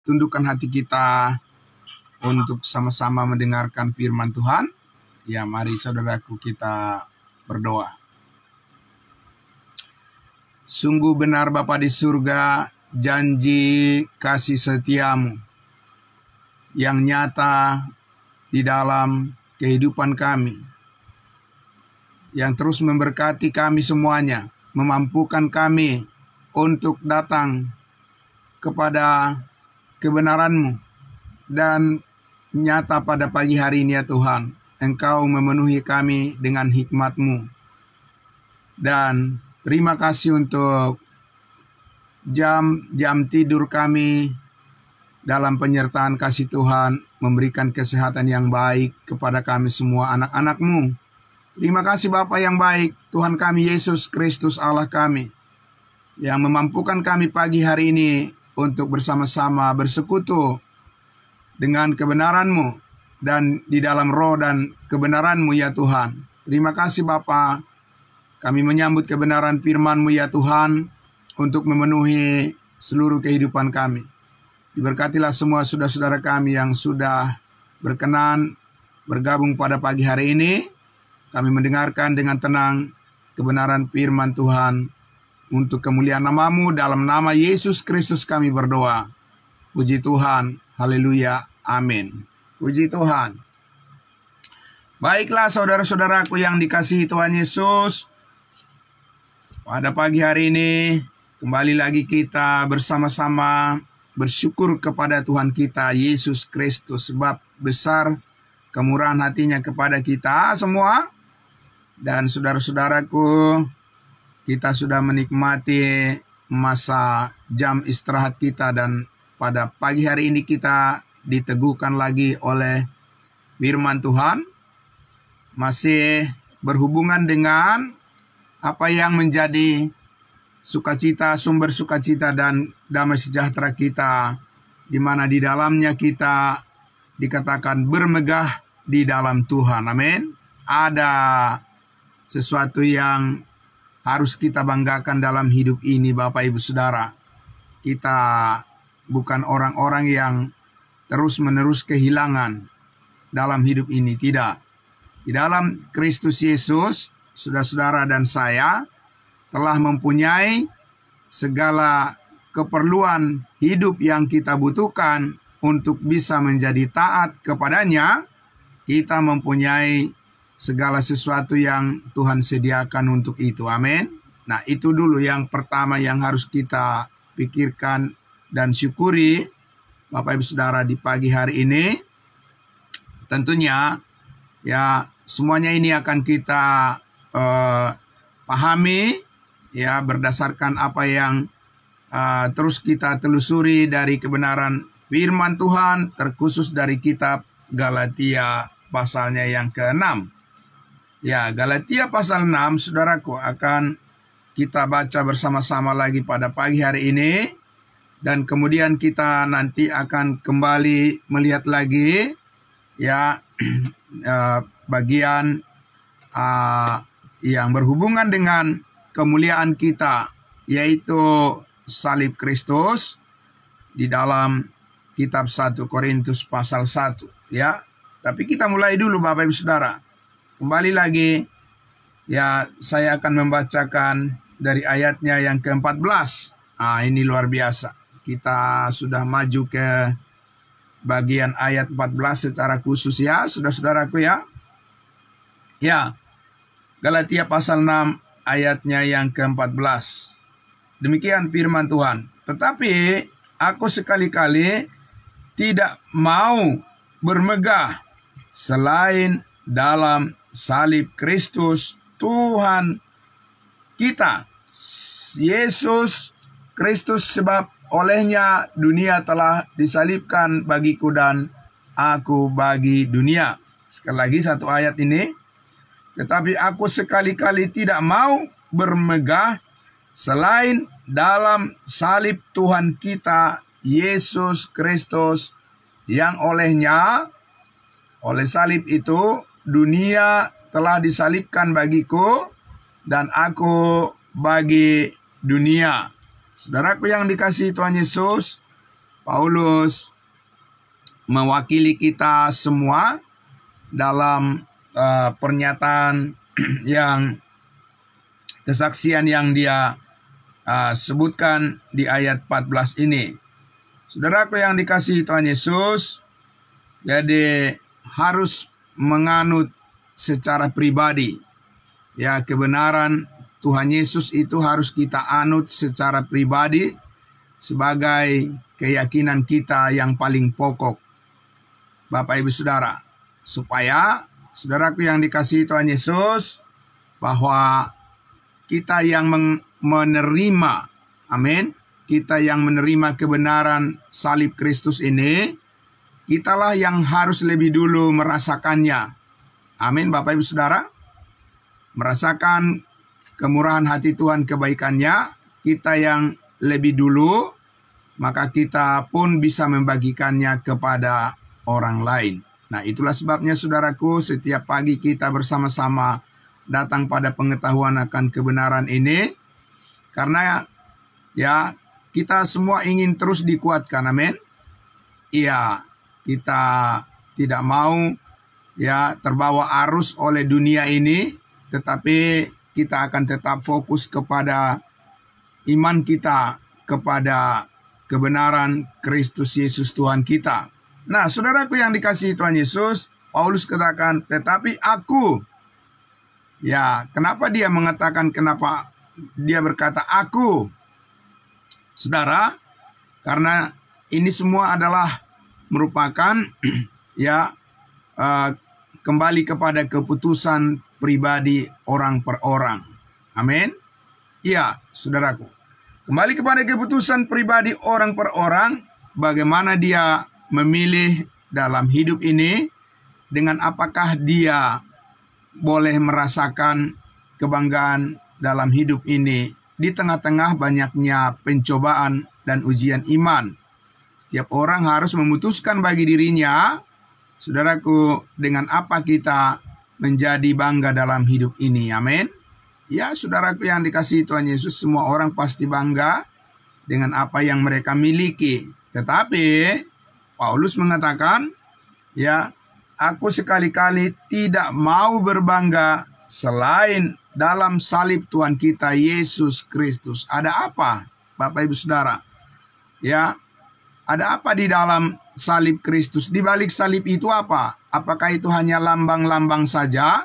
tundukkan hati kita untuk sama-sama mendengarkan firman Tuhan. Ya, mari saudaraku kita berdoa. Sungguh benar Bapa di surga, janji kasih setiamu yang nyata di dalam kehidupan kami, yang terus memberkati kami semuanya, memampukan kami untuk datang kepada kebenaran-Mu. Dan nyata pada pagi hari ini ya Tuhan, Engkau memenuhi kami dengan hikmat-Mu. Dan terima kasih untuk jam tidur kami dalam penyertaan kasih Tuhan, memberikan kesehatan yang baik kepada kami semua anak-anak-Mu. Terima kasih Bapa yang baik, Tuhan kami Yesus Kristus Allah kami, yang memampukan kami pagi hari ini untuk bersama-sama bersekutu dengan kebenaran-Mu dan di dalam roh dan kebenaran-Mu ya Tuhan. Terima kasih Bapa, kami menyambut kebenaran firman-Mu ya Tuhan untuk memenuhi seluruh kehidupan kami. Diberkatilah semua saudara-saudara kami yang sudah berkenan bergabung pada pagi hari ini. Kami mendengarkan dengan tenang kebenaran firman Tuhan untuk kemuliaan nama-Mu. Dalam nama Yesus Kristus kami berdoa. Puji Tuhan. Haleluya. Amin. Puji Tuhan. Baiklah saudara-saudaraku yang dikasihi Tuhan Yesus, pada pagi hari ini kembali lagi kita bersama-sama bersyukur kepada Tuhan kita Yesus Kristus, sebab besar kemurahan hatinya kepada kita semua. Dan saudara-saudaraku, kita sudah menikmati masa jam istirahat kita, dan pada pagi hari ini kita diteguhkan lagi oleh firman Tuhan, masih berhubungan dengan apa yang menjadi sukacita, sumber sukacita dan damai sejahtera kita, di mana di dalamnya kita dikatakan bermegah di dalam Tuhan. Amin. Ada sesuatu yang harus kita banggakan dalam hidup ini Bapak Ibu Saudara. Kita bukan orang-orang yang terus-menerus kehilangan dalam hidup ini, tidak. Di dalam Kristus Yesus, saudara-saudara dan saya telah mempunyai segala keperluan hidup yang kita butuhkan untuk bisa menjadi taat kepadanya. Kita mempunyai segala sesuatu yang Tuhan sediakan untuk itu. Amin. Nah, itu dulu yang pertama yang harus kita pikirkan dan syukuri Bapak Ibu Saudara di pagi hari ini. Tentunya ya semuanya ini akan kita pahami ya berdasarkan apa yang terus kita telusuri dari kebenaran firman Tuhan, terkhusus dari kitab Galatia pasalnya yang ke-6. Ya, Galatia pasal 6 saudaraku akan kita baca bersama-sama lagi pada pagi hari ini. Dan kemudian kita nanti akan kembali melihat lagi ya bagian yang berhubungan dengan kemuliaan kita, yaitu salib Kristus di dalam kitab 1 Korintus pasal 1 ya. Tapi kita mulai dulu Bapak Ibu Saudara. Kembali lagi ya, saya akan membacakan dari ayatnya yang ke-14. Ini luar biasa. Kita sudah maju ke bagian ayat 14 secara khusus ya, saudara-saudaraku ya. Ya, Galatia pasal 6 ayatnya yang ke-14. Demikian firman Tuhan. Tetapi aku sekali-kali tidak mau bermegah selain dalam salib Kristus Tuhan kita, Yesus Kristus, sebab olehnya dunia telah disalibkan bagiku dan aku bagi dunia. Sekali lagi satu ayat ini. Tetapi aku sekali-kali tidak mau bermegah selain dalam salib Tuhan kita Yesus Kristus, yang olehnya, oleh salib itu dunia telah disalibkan bagiku dan aku bagi dunia. Saudaraku yang dikasihi Tuhan Yesus, Paulus mewakili kita semua dalam pernyataan yang kesaksian yang dia sebutkan di ayat 14 ini. Saudaraku yang dikasihi Tuhan Yesus, jadi harus menganut secara pribadi. Ya, kebenaran Tuhan Yesus itu harus kita anut secara pribadi sebagai keyakinan kita yang paling pokok. Bapak Ibu Saudara, supaya saudaraku yang dikasihi Tuhan Yesus, bahwa kita yang menerima, amin, kita yang menerima kebenaran salib Kristus ini, kitalah yang harus lebih dulu merasakannya. Amin, Bapak Ibu Saudara. Merasakan kemurahan hati Tuhan, kebaikannya, kita yang lebih dulu, maka kita pun bisa membagikannya kepada orang lain. Nah, itulah sebabnya saudaraku, setiap pagi kita bersama-sama datang pada pengetahuan akan kebenaran ini, karena ya kita semua ingin terus dikuatkan, amin. Iya, kita tidak mau ya terbawa arus oleh dunia ini, tetapi kita akan tetap fokus kepada iman kita kepada kebenaran Kristus Yesus Tuhan kita. Nah, saudaraku yang dikasihi Tuhan Yesus, Paulus katakan, tetapi aku. Ya, kenapa dia mengatakan, kenapa dia berkata aku? Saudara, karena ini semua adalah merupakan ya kembali kepada keputusan pribadi orang per orang. Amin. Ya, saudaraku. Kembali kepada keputusan pribadi orang per orang, bagaimana dia memilih dalam hidup ini, dengan apakah dia boleh merasakan kebanggaan dalam hidup ini di tengah-tengah banyaknya pencobaan dan ujian iman. Setiap orang harus memutuskan bagi dirinya, saudaraku, dengan apa kita menjadi bangga dalam hidup ini. Amin. Ya, saudaraku yang dikasihi Tuhan Yesus, semua orang pasti bangga dengan apa yang mereka miliki. Tetapi Paulus mengatakan, ya, aku sekali-kali tidak mau berbangga selain dalam salib Tuhan kita Yesus Kristus. Ada apa, Bapak Ibu Saudara? Ya, ada apa di dalam salib Kristus? Di balik salib itu apa? Apakah itu hanya lambang-lambang saja?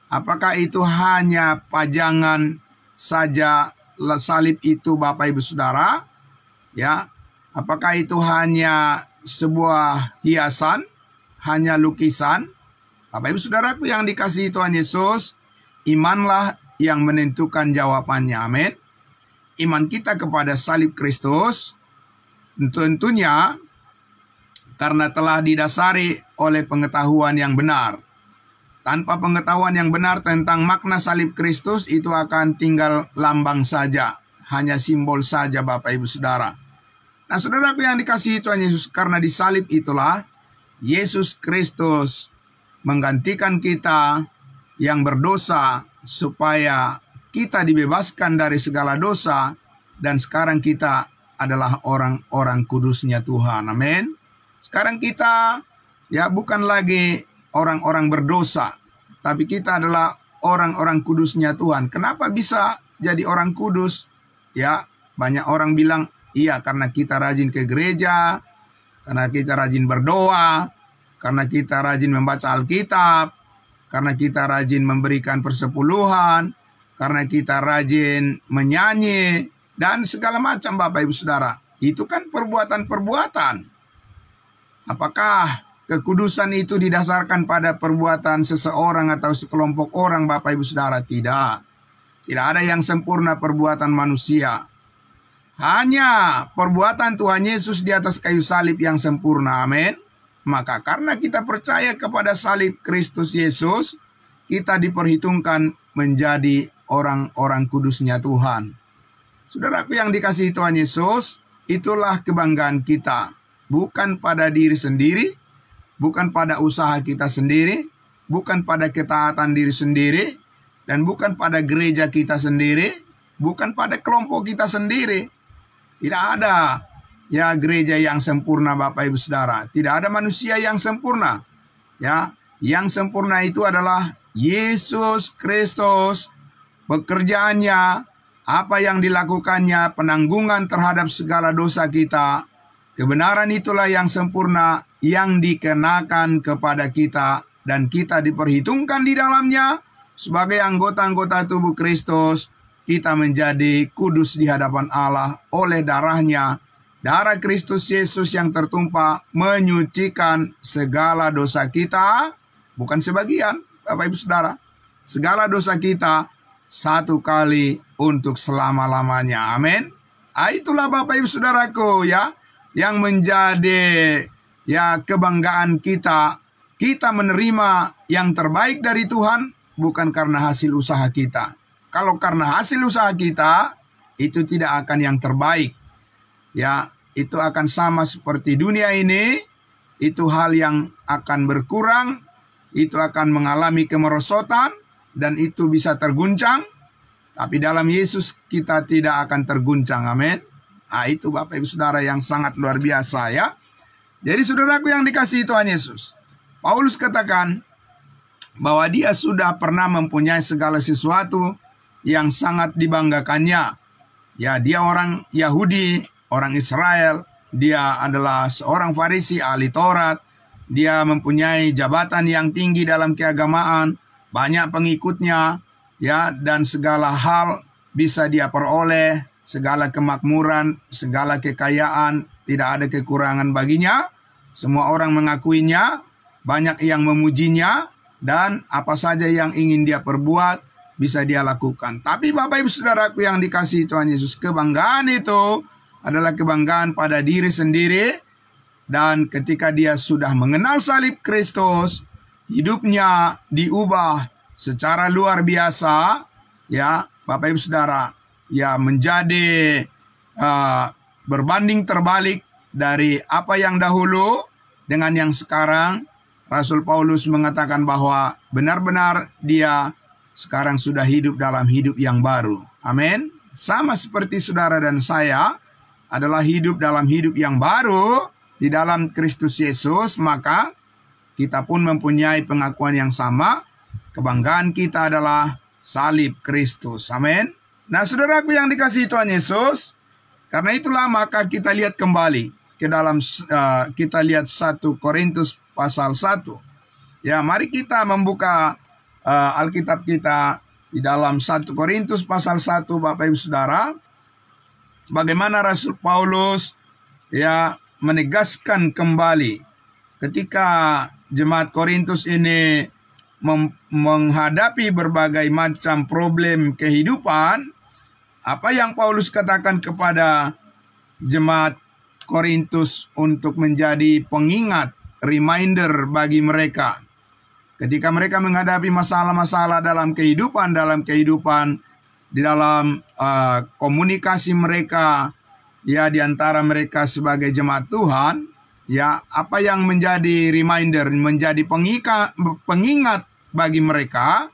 Apakah itu hanya pajangan saja salib itu, Bapak Ibu Saudara? Ya, apakah itu hanya sebuah hiasan, hanya lukisan? Bapak Ibu Saudaraku yang dikasihi Tuhan Yesus, imanlah yang menentukan jawabannya. Amin. Iman kita kepada salib Kristus tentunya karena telah didasari oleh pengetahuan yang benar. Tanpa pengetahuan yang benar tentang makna salib Kristus, itu akan tinggal lambang saja, hanya simbol saja, Bapak Ibu Saudara. Nah, saudaraku yang dikasihi Tuhan Yesus, karena di salib itulah Yesus Kristus menggantikan kita yang berdosa supaya kita dibebaskan dari segala dosa, dan sekarang kita adalah orang-orang kudusnya Tuhan. Amin. Sekarang kita ya bukan lagi orang-orang berdosa, tapi kita adalah orang-orang kudusnya Tuhan. Kenapa bisa jadi orang kudus? Ya, banyak orang bilang, iya karena kita rajin ke gereja, karena kita rajin berdoa, karena kita rajin membaca Alkitab, karena kita rajin memberikan persepuluhan, karena kita rajin menyanyi, dan segala macam, Bapak Ibu Saudara. Itu kan perbuatan-perbuatan. Apakah kekudusan itu didasarkan pada perbuatan seseorang atau sekelompok orang, Bapak Ibu Saudara? Tidak. Tidak ada yang sempurna perbuatan manusia. Hanya perbuatan Tuhan Yesus di atas kayu salib yang sempurna. Amin. Maka karena kita percaya kepada salib Kristus Yesus, kita diperhitungkan menjadi orang-orang kudusnya Tuhan. Saudaraku yang dikasihi Tuhan Yesus, itulah kebanggaan kita. Bukan pada diri sendiri, bukan pada usaha kita sendiri, bukan pada ketaatan diri sendiri, dan bukan pada gereja kita sendiri, bukan pada kelompok kita sendiri. Tidak ada ya gereja yang sempurna Bapak Ibu Saudara. Tidak ada manusia yang sempurna. Ya, yang sempurna itu adalah Yesus Kristus, pekerjaannya, apa yang dilakukannya, penanggungan terhadap segala dosa kita. Kebenaran itulah yang sempurna yang dikenakan kepada kita, dan kita diperhitungkan di dalamnya sebagai anggota-anggota tubuh Kristus. Kita menjadi kudus di hadapan Allah oleh darahnya. Darah Kristus Yesus yang tertumpah menyucikan segala dosa kita, bukan sebagian, Bapak Ibu Saudara. Segala dosa kita satu kali untuk selama-lamanya. Amin. Itulah Bapak Ibu Saudaraku ya, yang menjadi ya kebanggaan kita. Kita menerima yang terbaik dari Tuhan bukan karena hasil usaha kita. Kalau karena hasil usaha kita, itu tidak akan yang terbaik. Ya, itu akan sama seperti dunia ini. Itu hal yang akan berkurang, itu akan mengalami kemerosotan, dan itu bisa terguncang. Tapi dalam Yesus kita tidak akan terguncang. Amin. Itu Bapak Ibu Saudara yang sangat luar biasa ya. Jadi saudaraku yang dikasihi Tuhan Yesus, Paulus katakan bahwa dia sudah pernah mempunyai segala sesuatu yang sangat dibanggakannya. Ya, dia orang Yahudi, orang Israel, dia adalah seorang Farisi, ahli Taurat, dia mempunyai jabatan yang tinggi dalam keagamaan, banyak pengikutnya, ya, dan segala hal bisa dia peroleh, segala kemakmuran, segala kekayaan, tidak ada kekurangan baginya. Semua orang mengakuinya, banyak yang memujinya, dan apa saja yang ingin dia perbuat bisa dia lakukan. Tapi Bapak Ibu Saudaraku yang dikasihi Tuhan Yesus, kebanggaan itu adalah kebanggaan pada diri sendiri. Dan ketika dia sudah mengenal salib Kristus, hidupnya diubah secara luar biasa. Ya, Bapak Ibu Saudara, ya menjadi berbanding terbalik dari apa yang dahulu dengan yang sekarang. Rasul Paulus mengatakan bahwa benar-benar dia sekarang sudah hidup dalam hidup yang baru. Amin. Sama seperti saudara dan saya adalah hidup dalam hidup yang baru di dalam Kristus Yesus, maka kita pun mempunyai pengakuan yang sama. Kebanggaan kita adalah salib Kristus. Amin. Nah, saudaraku yang dikasihi Tuhan Yesus, karena itulah maka kita lihat kembali ke dalam kita lihat 1 Korintus pasal 1. Ya, mari kita membuka Alkitab kita di dalam 1 Korintus pasal 1, Bapak Ibu Saudara. Bagaimana Rasul Paulus ya menegaskan kembali ketika jemaat Korintus ini menghadapi berbagai macam problem kehidupan. Apa yang Paulus katakan kepada jemaat Korintus untuk menjadi pengingat, reminder bagi mereka. Ketika mereka menghadapi masalah-masalah dalam kehidupan, di dalam komunikasi mereka, ya di antara mereka sebagai jemaat Tuhan, ya apa yang menjadi reminder, menjadi pengingat bagi mereka,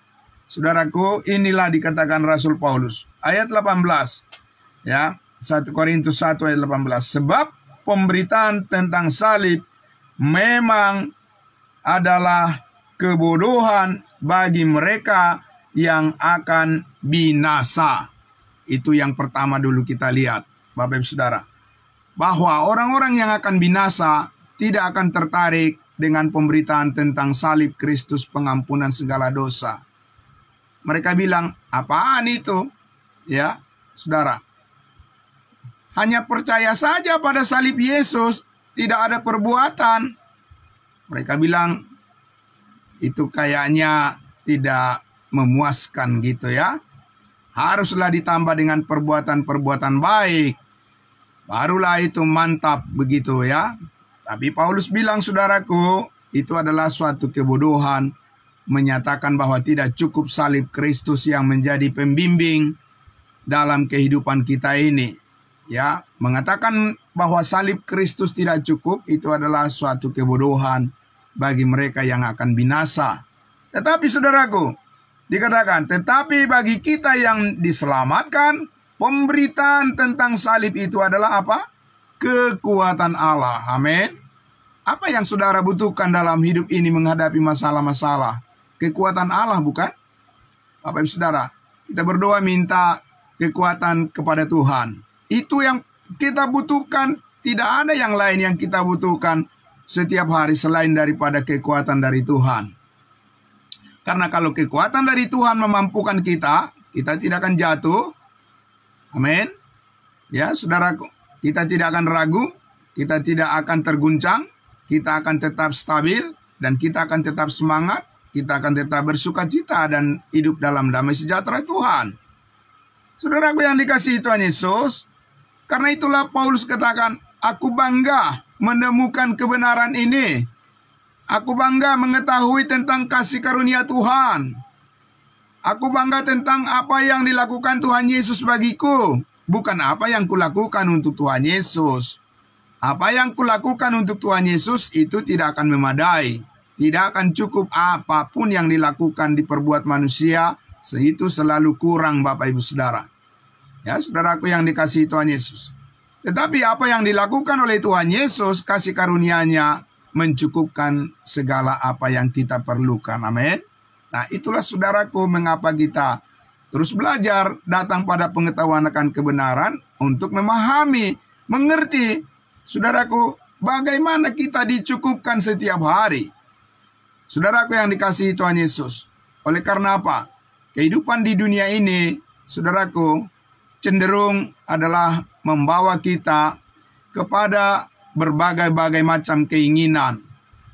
saudaraku, inilah dikatakan Rasul Paulus. Ayat 18, ya 1 Korintus 1 ayat 18. Sebab pemberitaan tentang salib memang adalah kebodohan bagi mereka yang akan binasa. Itu yang pertama dulu kita lihat, Bapak Ibu Saudara. Bahwa orang-orang yang akan binasa tidak akan tertarik dengan pemberitaan tentang salib Kristus pengampunan segala dosa. Mereka bilang, apaan itu? Ya, Saudara. Hanya percaya saja pada salib Yesus, tidak ada perbuatan. Mereka bilang, itu kayaknya tidak memuaskan gitu ya. Haruslah ditambah dengan perbuatan-perbuatan baik. Barulah itu mantap begitu ya. Tapi Paulus bilang, saudaraku, itu adalah suatu kebodohan. Menyatakan bahwa tidak cukup salib Kristus yang menjadi pembimbing dalam kehidupan kita ini. Ya, mengatakan bahwa salib Kristus tidak cukup, itu adalah suatu kebodohan bagi mereka yang akan binasa. Tetapi saudaraku, dikatakan, tetapi bagi kita yang diselamatkan, pemberitaan tentang salib itu adalah apa? kekuatan Allah. Amin. Apa yang saudara butuhkan dalam hidup ini menghadapi masalah-masalah? Kekuatan Allah, bukan? Bapak Ibu Saudara, kita berdoa minta kekuatan kepada Tuhan. Itu yang kita butuhkan. Tidak ada yang lain yang kita butuhkan setiap hari selain daripada kekuatan dari Tuhan. Karena kalau kekuatan dari Tuhan memampukan kita tidak akan jatuh. Amin. Ya, saudaraku, kita tidak akan ragu, kita tidak akan terguncang, kita akan tetap stabil, dan kita akan tetap semangat, kita akan tetap bersuka cita dan hidup dalam damai sejahtera Tuhan. Saudaraku yang dikasihi Tuhan Yesus, karena itulah Paulus katakan, aku bangga menemukan kebenaran ini. Aku bangga mengetahui tentang kasih karunia Tuhan. Aku bangga tentang apa yang dilakukan Tuhan Yesus bagiku. Bukan apa yang kulakukan untuk Tuhan Yesus. Apa yang kulakukan untuk Tuhan Yesus itu tidak akan memadai. Tidak akan cukup apapun yang dilakukan diperbuat manusia. Itu selalu kurang, Bapak Ibu Saudara. Ya, saudaraku yang dikasihi Tuhan Yesus. Tetapi apa yang dilakukan oleh Tuhan Yesus, kasih karunia-Nya mencukupkan segala apa yang kita perlukan. Amin. Nah, itulah saudaraku mengapa kita terus belajar, datang pada pengetahuan akan kebenaran untuk memahami, mengerti, saudaraku, bagaimana kita dicukupkan setiap hari. Saudaraku yang dikasihi Tuhan Yesus. Oleh karena apa? Kehidupan di dunia ini, saudaraku, cenderung adalah membawa kita kepada berbagai-bagai macam keinginan.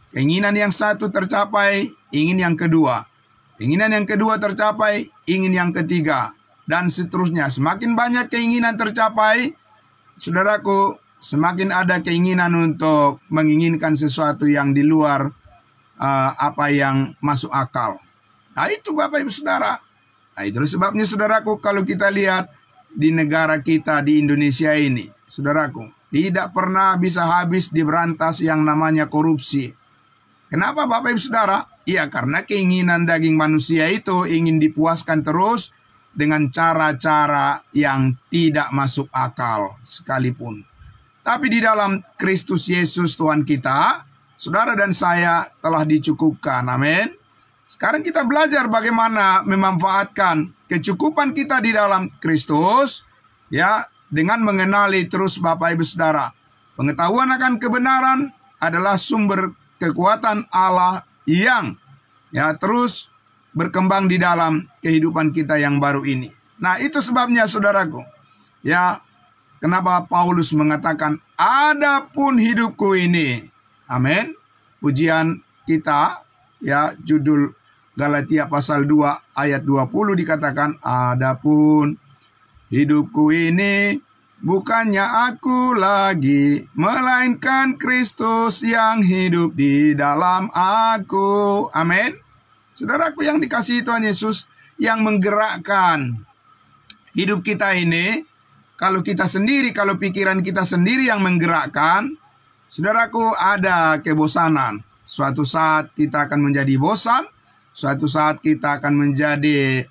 Keinginan yang satu tercapai, ingin yang kedua. Keinginan yang kedua tercapai, ingin yang ketiga. Dan seterusnya. Semakin banyak keinginan tercapai, saudaraku, semakin ada keinginan untuk menginginkan sesuatu yang di luar apa yang masuk akal. Nah, itu Bapak Ibu Saudara. Nah, itu sebabnya saudaraku, kalau kita lihat di negara kita di Indonesia ini, saudaraku, tidak pernah bisa habis diberantas yang namanya korupsi. Kenapa Bapak Ibu Saudara? Ya, karena keinginan daging manusia itu ingin dipuaskan terus dengan cara-cara yang tidak masuk akal sekalipun. Tapi di dalam Kristus Yesus Tuhan kita, saudara dan saya telah dicukupkan. Amin. Sekarang kita belajar bagaimana memanfaatkan kecukupan kita di dalam Kristus, ya, dengan mengenali terus Bapak Ibu Saudara. Pengetahuan akan kebenaran adalah sumber kekuatan Allah yang ya terus berkembang di dalam kehidupan kita yang baru ini. Nah, itu sebabnya saudaraku, ya, kenapa Paulus mengatakan, adapun hidupku ini. Amin. Pujian kita, ya, judul Galatia pasal 2 ayat 20 dikatakan, adapun hidupku ini bukannya aku lagi, melainkan Kristus yang hidup di dalam aku. Amin. Saudaraku yang dikasihi Tuhan Yesus, yang menggerakkan hidup kita ini, kalau kita sendiri, kalau pikiran kita sendiri yang menggerakkan, saudaraku, ada kebosanan. Suatu saat kita akan menjadi bosan, suatu saat kita akan menjadi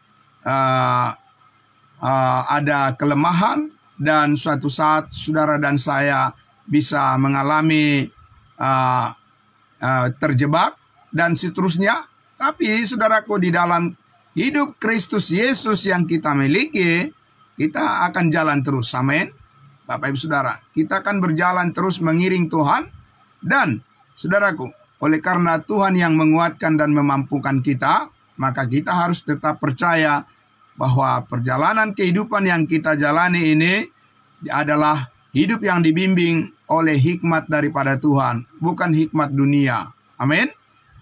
ada kelemahan, dan suatu saat saudara dan saya bisa mengalami terjebak dan seterusnya. Tapi saudaraku, di dalam hidup Kristus Yesus yang kita miliki, kita akan jalan terus. Amin. Bapak Ibu Saudara, kita akan berjalan terus mengiring Tuhan. Dan saudaraku, oleh karena Tuhan yang menguatkan dan memampukan kita, maka kita harus tetap percaya bahwa perjalanan kehidupan yang kita jalani ini adalah hidup yang dibimbing oleh hikmat daripada Tuhan, bukan hikmat dunia. Amin.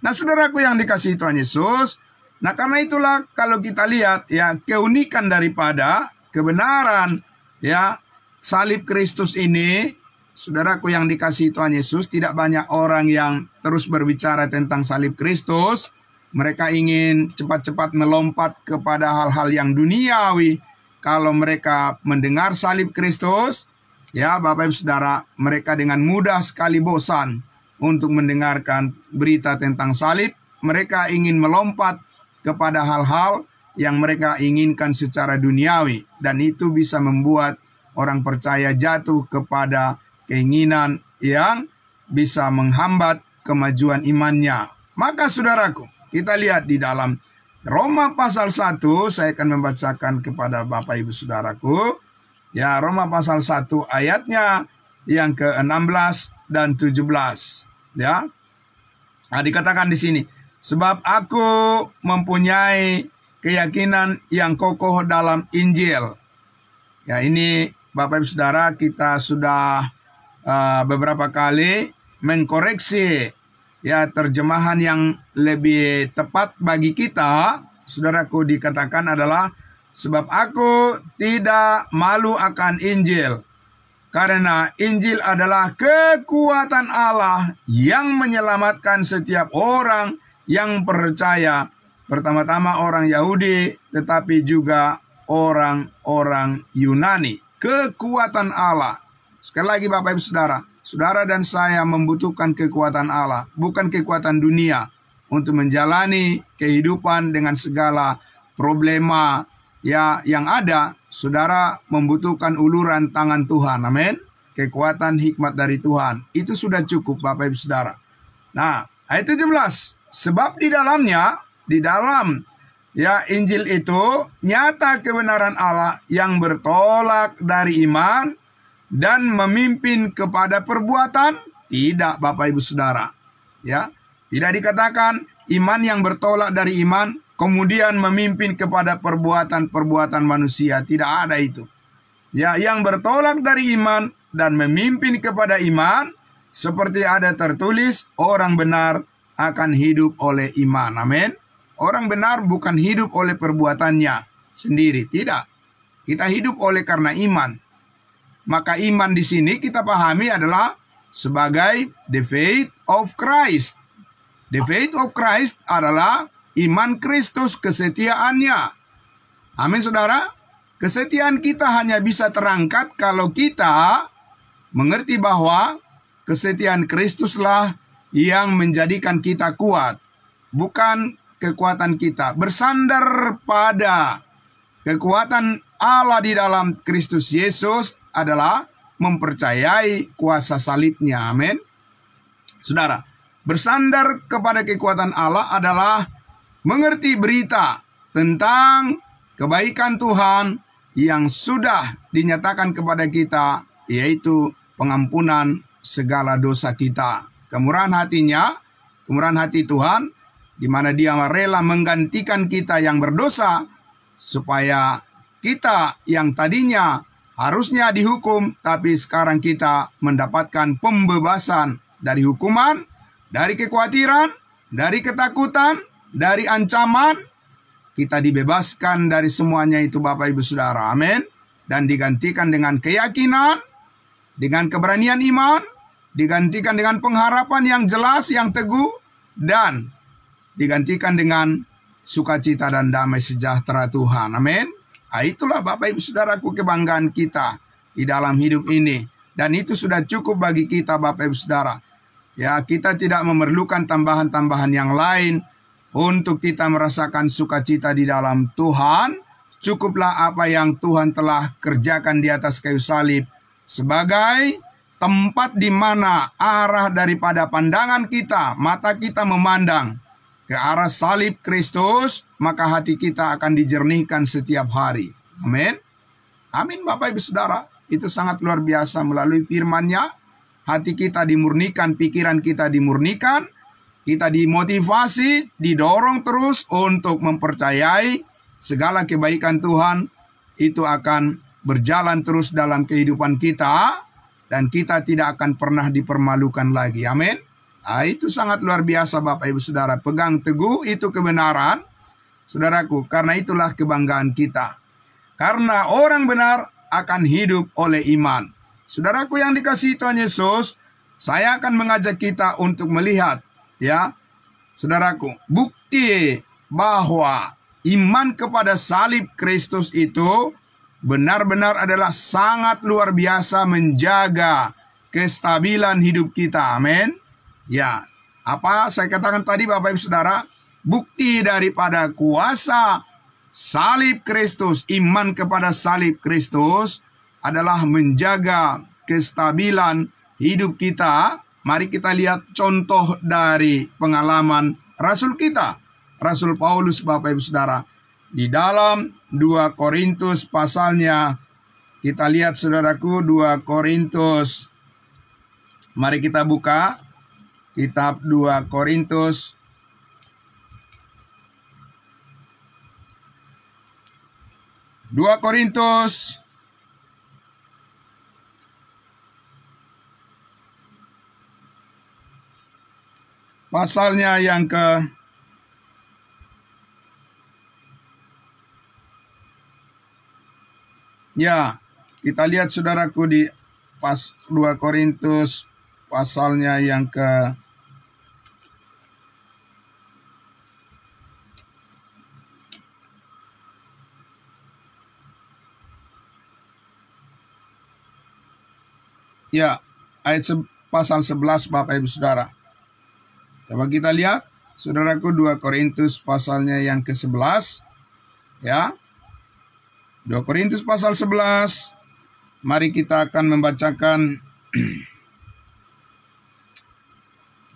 Nah, saudaraku yang dikasihi Tuhan Yesus, nah karena itulah kalau kita lihat, ya, keunikan daripada kebenaran, ya, salib Kristus ini, saudaraku yang dikasihi Tuhan Yesus, tidak banyak orang yang terus berbicara tentang salib Kristus. Mereka ingin cepat-cepat melompat kepada hal-hal yang duniawi. Kalau mereka mendengar salib Kristus, ya Bapak Ibu Saudara, mereka dengan mudah sekali bosan untuk mendengarkan berita tentang salib. Mereka ingin melompat kepada hal-hal yang mereka inginkan secara duniawi. Dan itu bisa membuat orang percaya jatuh kepada keinginan yang bisa menghambat kemajuan imannya. Maka saudaraku, kita lihat di dalam Roma pasal 1, saya akan membacakan kepada Bapak Ibu Saudaraku. Ya, Roma pasal 1 ayatnya yang ke-16 dan 17. Ya. Nah, dikatakan di sini, sebab aku mempunyai keyakinan yang kokoh dalam Injil. Ya, ini Bapak Ibu Saudara, kita sudah beberapa kali mengkoreksi ya terjemahan yang lebih tepat bagi kita. Saudaraku, dikatakan adalah sebab aku tidak malu akan Injil, karena Injil adalah kekuatan Allah yang menyelamatkan setiap orang yang percaya, pertama-tama orang Yahudi tetapi juga orang-orang Yunani. Kekuatan Allah. Sekali lagi Bapak Ibu Saudara, saudara dan saya membutuhkan kekuatan Allah, bukan kekuatan dunia, untuk menjalani kehidupan dengan segala problema ya yang ada. Saudara membutuhkan uluran tangan Tuhan, amin. Kekuatan hikmat dari Tuhan, itu sudah cukup Bapak Ibu Saudara. Nah, ayat 17, sebab di dalam ya Injil itu nyata kebenaran Allah yang bertolak dari iman dan memimpin kepada perbuatan. Tidak Bapak Ibu Saudara. Ya, tidak dikatakan iman yang bertolak dari iman kemudian memimpin kepada perbuatan-perbuatan manusia. Tidak ada itu. Ya, yang bertolak dari iman dan memimpin kepada iman, seperti ada tertulis, orang benar akan hidup oleh iman. Amin. Orang benar bukan hidup oleh perbuatannya sendiri. Tidak. Kita hidup oleh karena iman. Maka iman di sini kita pahami adalah sebagai the faith of Christ. The faith of Christ adalah iman Kristus, kesetiaannya. Amin saudara. Kesetiaan kita hanya bisa terangkat kalau kita mengerti bahwa kesetiaan Kristuslah yang menjadikan kita kuat. Bukan kekuatan kita. Bersandar pada kekuatan Allah di dalam Kristus Yesus adalah mempercayai kuasa salibnya. Amin. Saudara, bersandar kepada kekuatan Allah adalah mengerti berita tentang kebaikan Tuhan yang sudah dinyatakan kepada kita, yaitu pengampunan segala dosa kita. Kemurahan hatinya, kemurahan hati Tuhan, di mana Dia rela menggantikan kita yang berdosa, supaya kita yang tadinya harusnya dihukum, tapi sekarang kita mendapatkan pembebasan dari hukuman, dari kekhawatiran, dari ketakutan, dari ancaman. Kita dibebaskan dari semuanya itu Bapak Ibu Saudara. Amin. Dan digantikan dengan keyakinan, dengan keberanian iman, digantikan dengan pengharapan yang jelas, yang teguh, dan digantikan dengan sukacita dan damai sejahtera Tuhan. Amin. Nah, itulah Bapak Ibu Saudaraku kebanggaan kita di dalam hidup ini. Dan itu sudah cukup bagi kita Bapak Ibu Saudara. Ya, kita tidak memerlukan tambahan-tambahan yang lain untuk kita merasakan sukacita di dalam Tuhan. Cukuplah apa yang Tuhan telah kerjakan di atas kayu salib sebagai tempat di mana arah daripada pandangan kita, mata kita memandang ke arah salib Kristus, maka hati kita akan dijernihkan setiap hari. Amin. Amin Bapak Ibu Saudara. Itu sangat luar biasa. Melalui firman-Nya, hati kita dimurnikan, pikiran kita dimurnikan, kita dimotivasi, didorong terus untuk mempercayai segala kebaikan Tuhan. Itu akan berjalan terus dalam kehidupan kita, dan kita tidak akan pernah dipermalukan lagi. Amin. Nah, itu sangat luar biasa Bapak Ibu Saudara. Pegang teguh itu kebenaran, saudaraku, karena itulah kebanggaan kita. Karena orang benar akan hidup oleh iman. Saudaraku yang dikasihi Tuhan Yesus, saya akan mengajak kita untuk melihat, ya, saudaraku, bukti bahwa iman kepada salib Kristus itu benar-benar adalah sangat luar biasa menjaga kestabilan hidup kita. Amin. Ya, apa saya katakan tadi Bapak Ibu Saudara, bukti daripada kuasa salib Kristus, iman kepada salib Kristus adalah menjaga kestabilan hidup kita, mari kita lihat contoh dari pengalaman Rasul kita, Rasul Paulus, Bapak Ibu Saudara. Di dalam 2 Korintus pasalnya, kita lihat saudaraku 2 Korintus. Mari kita buka kitab 2 Korintus. Pasalnya yang kita lihat saudaraku di 2 Korintus pasalnya yang pasal 11 Bapak Ibu Saudara. Coba kita lihat saudaraku 2 Korintus pasalnya yang ke-11. Ya. 2 Korintus pasal 11. Mari kita akan membacakan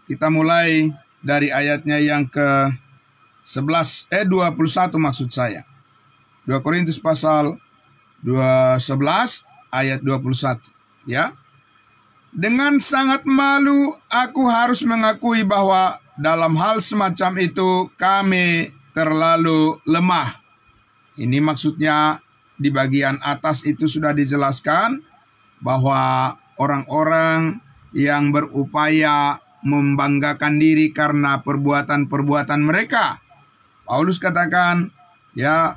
kita mulai dari ayatnya yang ke-11 21 maksud saya. 2 Korintus pasal 11 ayat 21, ya. Dengan sangat malu aku harus mengakui bahwa dalam hal semacam itu kami terlalu lemah. Ini maksudnya di bagian atas itu sudah dijelaskan bahwa orang-orang yang berupaya membanggakan diri karena perbuatan-perbuatan mereka. Paulus katakan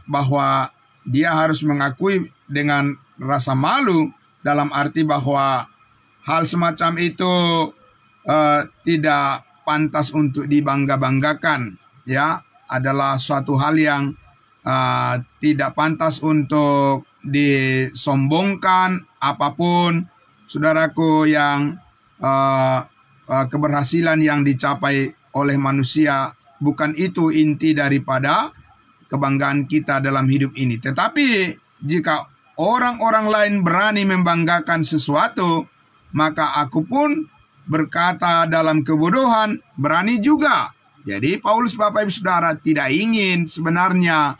bahwa dia harus mengakui dengan rasa malu, dalam arti bahwa hal semacam itu tidak pantas untuk dibangga-banggakan, adalah suatu hal yang tidak pantas untuk disombongkan. Apapun saudaraku yang keberhasilan yang dicapai oleh manusia, bukan itu inti daripada kebanggaan kita dalam hidup ini. Tetapi jika orang-orang lain berani membanggakan sesuatu, maka aku pun berkata dalam kebodohan berani juga. Jadi Paulus, Bapak Ibu Saudara, tidak ingin sebenarnya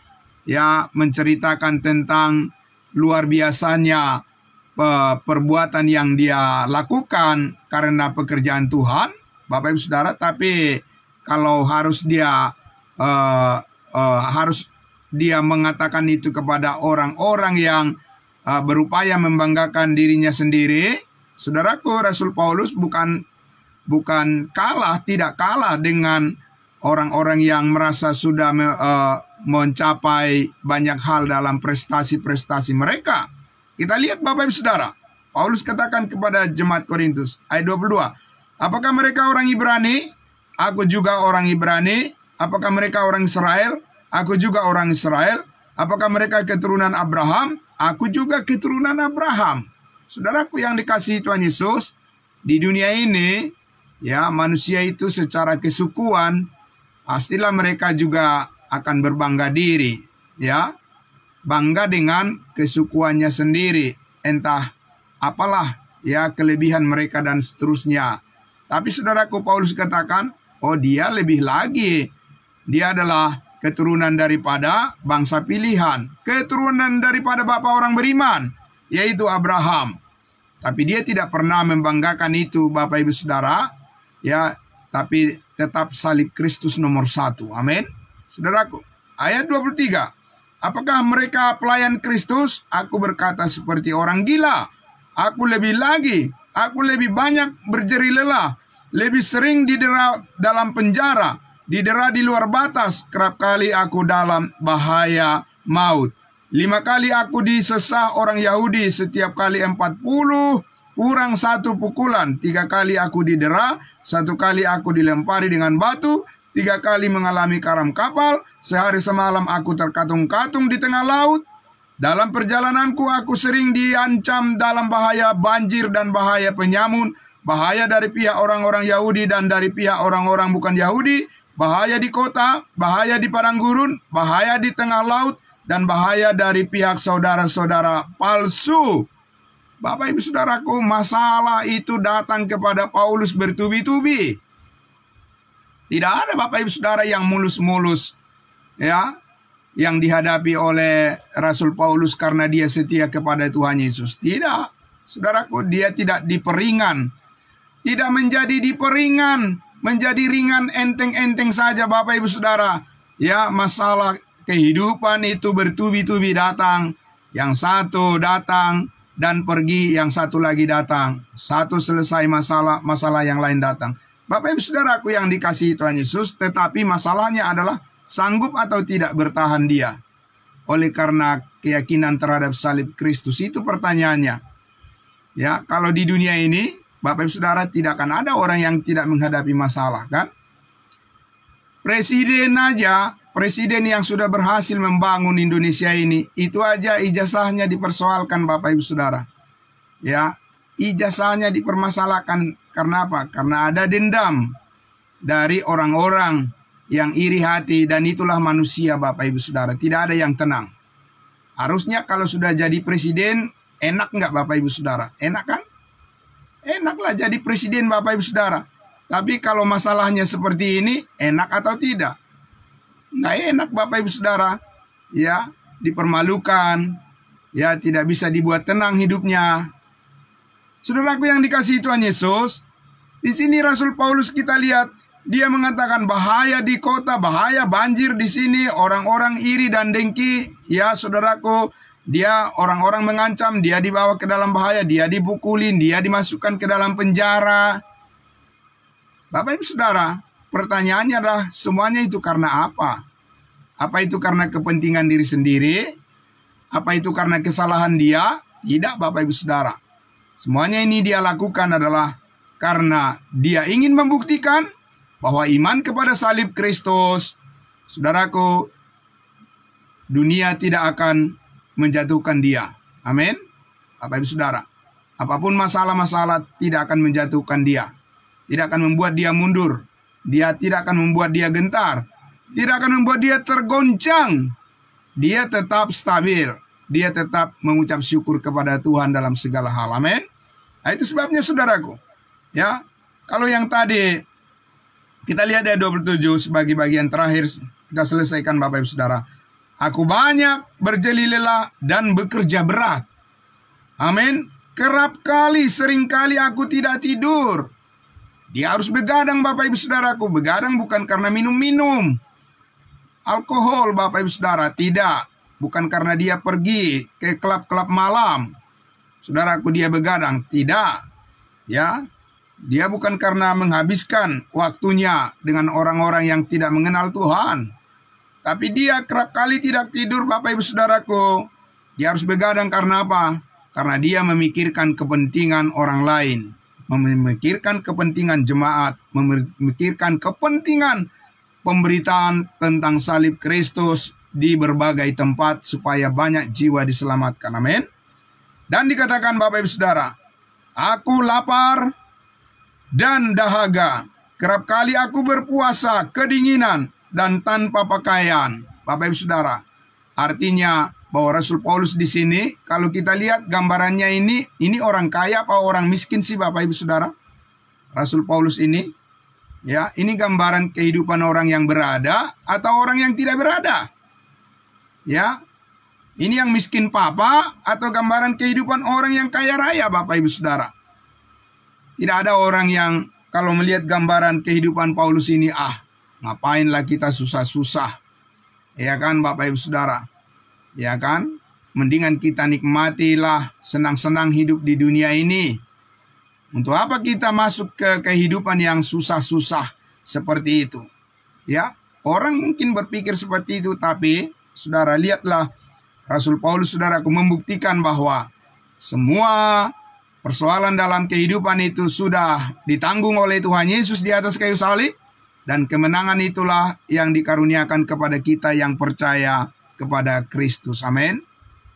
menceritakan tentang luar biasanya perbuatan yang dia lakukan karena pekerjaan Tuhan, Bapak Ibu Saudara. Tapi kalau harus dia mengatakan itu kepada orang-orang yang berupaya membanggakan dirinya sendiri, saudaraku, Rasul Paulus tidak kalah dengan orang-orang yang merasa sudah mencapai banyak hal dalam prestasi-prestasi mereka. Kita lihat Bapak Ibu Saudara, Paulus katakan kepada jemaat Korintus, ayat 22, apakah mereka orang Ibrani? Aku juga orang Ibrani. Apakah mereka orang Israel? Aku juga orang Israel. Apakah mereka keturunan Abraham? Aku juga keturunan Abraham. Saudaraku yang dikasihi Tuhan Yesus, di dunia ini, manusia itu secara kesukuan, pastilah mereka juga akan berbangga diri, bangga dengan kesukuannya sendiri, entah apalah kelebihan mereka dan seterusnya. Tapi saudaraku, Paulus katakan, dia lebih lagi, dia adalah keturunan daripada bangsa pilihan, keturunan daripada bapa orang beriman, yaitu Abraham. Tapi dia tidak pernah membanggakan itu, Bapak Ibu Saudara, tapi tetap salib Kristus nomor 1. Amin. Saudaraku, ayat 23. Apakah mereka pelayan Kristus? Aku berkata seperti orang gila. Aku lebih banyak berjeri lelah, lebih sering didera dalam penjara, didera di luar batas, kerap kali aku dalam bahaya maut. 5 kali aku disesah orang Yahudi, setiap kali 40 kurang 1 pukulan. 3 kali aku didera, 1 kali aku dilempari dengan batu, 3 kali mengalami karam kapal, sehari semalam aku terkatung-katung di tengah laut. Dalam perjalananku aku sering diancam dalam bahaya banjir dan bahaya penyamun, bahaya dari pihak orang-orang Yahudi dan dari pihak orang-orang bukan Yahudi, bahaya di kota, bahaya di padang gurun, bahaya di tengah laut, dan bahaya dari pihak saudara-saudara palsu. Bapak Ibu Saudaraku, masalah itu datang kepada Paulus bertubi-tubi. Tidak ada Bapak Ibu Saudara yang mulus-mulus, ya, yang dihadapi oleh Rasul Paulus karena dia setia kepada Tuhan Yesus. Tidak, saudaraku, dia tidak diperingan. Tidak menjadi diperingan, menjadi ringan, enteng-enteng saja Bapak Ibu Saudara. Ya, masalah kehidupan itu bertubi-tubi datang. Yang satu datang dan pergi, yang satu lagi datang. Satu selesai masalah, masalah yang lain datang. Bapak Ibu Saudaraku yang dikasihi Tuhan Yesus, tetapi masalahnya adalah sanggup atau tidak bertahan dia. Oleh karena keyakinan terhadap salib Kristus, itu pertanyaannya. Ya, kalau di dunia ini, Bapak Ibu Saudara, tidak akan ada orang yang tidak menghadapi masalah, kan? Presiden aja, presiden yang sudah berhasil membangun Indonesia ini, itu aja ijazahnya dipersoalkan Bapak Ibu Saudara. Ya, ijazahnya dipermasalahkan karena apa? Karena ada dendam dari orang-orang yang iri hati, dan itulah manusia Bapak Ibu Saudara. Tidak ada yang tenang. Harusnya kalau sudah jadi presiden, enak nggak Bapak Ibu Saudara? Enak kan? Enaklah jadi presiden Bapak Ibu Saudara. Tapi kalau masalahnya seperti ini, enak atau tidak? Nggak enak Bapak Ibu Saudara. Ya, dipermalukan. Ya, tidak bisa dibuat tenang hidupnya. Saudaraku yang dikasihi Tuhan Yesus, di sini Rasul Paulus kita lihat, dia mengatakan bahaya di kota, bahaya banjir di sini, orang-orang iri dan dengki. Ya, saudaraku, dia orang-orang mengancam, dia dibawa ke dalam bahaya, dia dipukulin, dia dimasukkan ke dalam penjara. Bapak Ibu Saudara, pertanyaannya adalah semuanya itu karena apa? Apa itu karena kepentingan diri sendiri? Apa itu karena kesalahan dia? Tidak Bapak Ibu Saudara. Semuanya ini dia lakukan adalah karena dia ingin membuktikan bahwa iman kepada salib Kristus, saudaraku, dunia tidak akan menjatuhkan dia. Amin. Bapak Ibu Saudara, apapun masalah-masalah tidak akan menjatuhkan dia. Tidak akan membuat dia mundur. Dia tidak akan membuat dia gentar. Tidak akan membuat dia tergoncang. Dia tetap stabil. Dia tetap mengucap syukur kepada Tuhan dalam segala hal. Amin. Nah, itu sebabnya saudaraku. Ya, kalau yang tadi kita lihat ayat 27 sebagai bagian terakhir, kita selesaikan Bapak Ibu Saudara. Aku banyak berjeli lelah dan bekerja berat. Amin. Kerap kali, sering kali aku tidak tidur. Dia harus begadang Bapak Ibu Saudaraku. Begadang bukan karena minum-minum alkohol Bapak Ibu Saudara. Tidak. Bukan karena dia pergi ke klub-klub malam. Saudaraku, dia begadang. Tidak. Ya. Dia bukan karena menghabiskan waktunya dengan orang-orang yang tidak mengenal Tuhan. Tapi dia kerap kali tidak tidur Bapak Ibu Saudaraku. Dia harus begadang karena apa? Karena dia memikirkan kepentingan orang lain. Memikirkan kepentingan jemaat. Memikirkan kepentingan pemberitaan tentang salib Kristus di berbagai tempat supaya banyak jiwa diselamatkan. Amin. Dan dikatakan Bapak Ibu Saudara, aku lapar dan dahaga. Kerap kali aku berpuasa, kedinginan, dan tanpa pakaian. Bapak Ibu Saudara, artinya bahwa Rasul Paulus di sini, kalau kita lihat gambarannya ini orang kaya apa orang miskin sih Bapak Ibu Saudara? Rasul Paulus ini, ya, ini gambaran kehidupan orang yang berada atau orang yang tidak berada. Ya, ini yang miskin papa atau gambaran kehidupan orang yang kaya raya Bapak Ibu Saudara. Tidak ada orang yang kalau melihat gambaran kehidupan Paulus ini, ngapainlah kita susah-susah. Ya kan Bapak Ibu Saudara. Ya kan? Mendingan kita nikmatilah senang-senang hidup di dunia ini. Untuk apa kita masuk ke kehidupan yang susah-susah seperti itu? Ya, orang mungkin berpikir seperti itu, tapi saudara lihatlah Rasul Paulus saudaraku membuktikan bahwa semua persoalan dalam kehidupan itu sudah ditanggung oleh Tuhan Yesus di atas kayu salib. Dan kemenangan itulah yang dikaruniakan kepada kita yang percaya kepada Kristus. Amin.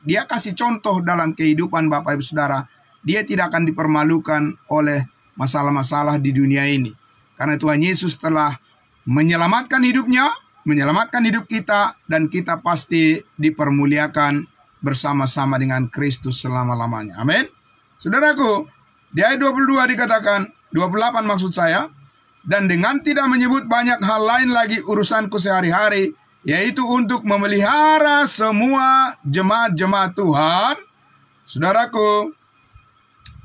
Dia kasih contoh dalam kehidupan Bapak Ibu Saudara. Dia tidak akan dipermalukan oleh masalah-masalah di dunia ini. Karena Tuhan Yesus telah menyelamatkan hidupnya, menyelamatkan hidup kita, dan kita pasti dipermuliakan bersama-sama dengan Kristus selama-lamanya. Amin. Saudaraku, di ayat 22 dikatakan, 28 maksud saya, dan dengan tidak menyebut banyak hal lain lagi urusanku sehari-hari, yaitu untuk memelihara semua jemaat-jemaat Tuhan. Saudaraku,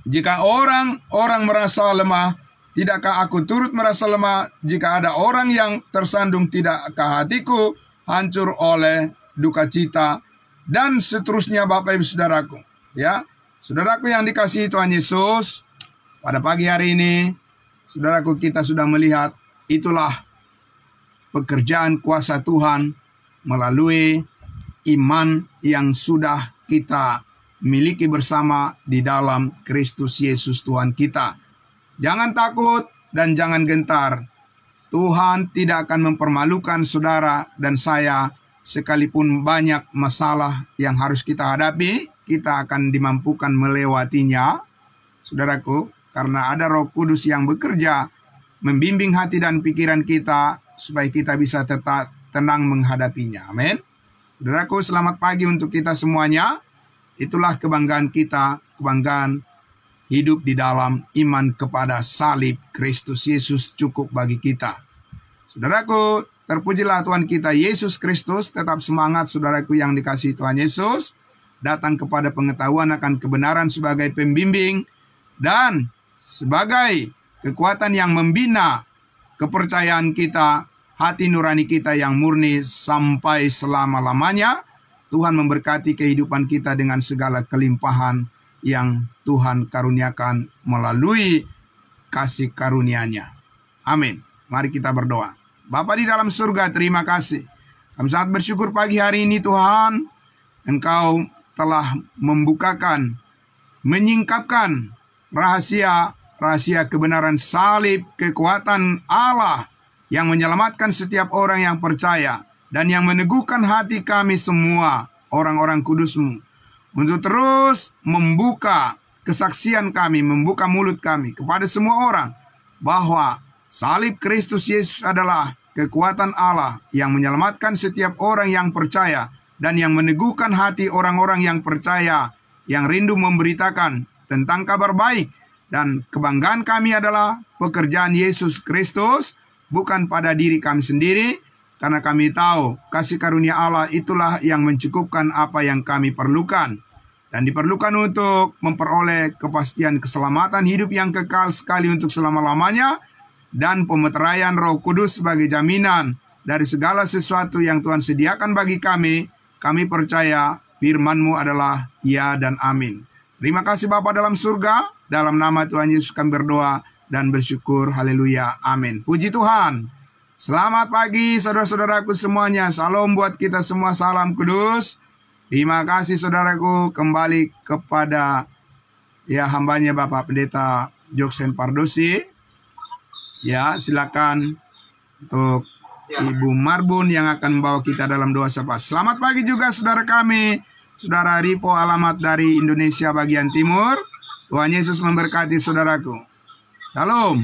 jika orang merasa lemah, tidakkah aku turut merasa lemah? Jika ada orang yang tersandung, tidakkah hatiku hancur oleh duka cita? Dan seterusnya Bapak Ibu Saudaraku. Ya, saudaraku yang dikasihi Tuhan Yesus, pada pagi hari ini, saudaraku, kita sudah melihat itulah pekerjaan kuasa Tuhan melalui iman yang sudah kita miliki bersama di dalam Kristus Yesus Tuhan kita. Jangan takut dan jangan gentar. Tuhan tidak akan mempermalukan saudara dan saya, sekalipun banyak masalah yang harus kita hadapi, kita akan dimampukan melewatinya, saudaraku, karena ada Roh Kudus yang bekerja membimbing hati dan pikiran kita supaya kita bisa tetap tenang menghadapinya. Amin. Saudaraku, selamat pagi untuk kita semuanya. Itulah kebanggaan kita, kebanggaan hidup di dalam iman kepada salib Kristus Yesus cukup bagi kita. Saudaraku, terpujilah Tuhan kita Yesus Kristus. Tetap semangat saudaraku yang dikasihi Tuhan Yesus. Datang kepada pengetahuan akan kebenaran sebagai pembimbing dan sebagai kekuatan yang membina kepercayaan kita, hati nurani kita yang murni sampai selama-lamanya. Tuhan memberkati kehidupan kita dengan segala kelimpahan yang Tuhan karuniakan melalui kasih karunia-Nya. Amin. Mari kita berdoa. Bapa di dalam surga, terima kasih. Kami sangat bersyukur pagi hari ini Tuhan, Engkau telah membukakan, menyingkapkan rahasia kebenaran salib, kekuatan Allah yang menyelamatkan setiap orang yang percaya dan yang meneguhkan hati kami semua, orang-orang kudus-Mu, untuk terus membuka kesaksian kami, membuka mulut kami kepada semua orang, bahwa salib Kristus Yesus adalah kekuatan Allah yang menyelamatkan setiap orang yang percaya dan yang meneguhkan hati orang-orang yang percaya, yang rindu memberitakan tentang kabar baik. Dan kebanggaan kami adalah pekerjaan Yesus Kristus, bukan pada diri kami sendiri, karena kami tahu kasih karunia Allah itulah yang mencukupkan apa yang kami perlukan. Dan diperlukan untuk memperoleh kepastian keselamatan hidup yang kekal sekali untuk selama-lamanya. Dan pemeteraian Roh Kudus sebagai jaminan dari segala sesuatu yang Tuhan sediakan bagi kami. Kami percaya firman-Mu adalah ya dan amin. Terima kasih Bapa dalam surga. Dalam nama Tuhan Yesus kami berdoa dan bersyukur. Haleluya. Amin. Puji Tuhan. Selamat pagi saudara-saudaraku semuanya. Salam buat kita semua. Salam kudus. Terima kasih saudaraku. Kembali kepada hambanya Bapak Pendeta Joksen Pardosi. Ya, silakan untuk Ibu Marbun yang akan membawa kita dalam doa sapa. Selamat pagi juga saudara kami, Saudara Ripo, alamat dari Indonesia bagian timur. Tuhan Yesus memberkati saudaraku. Shalom.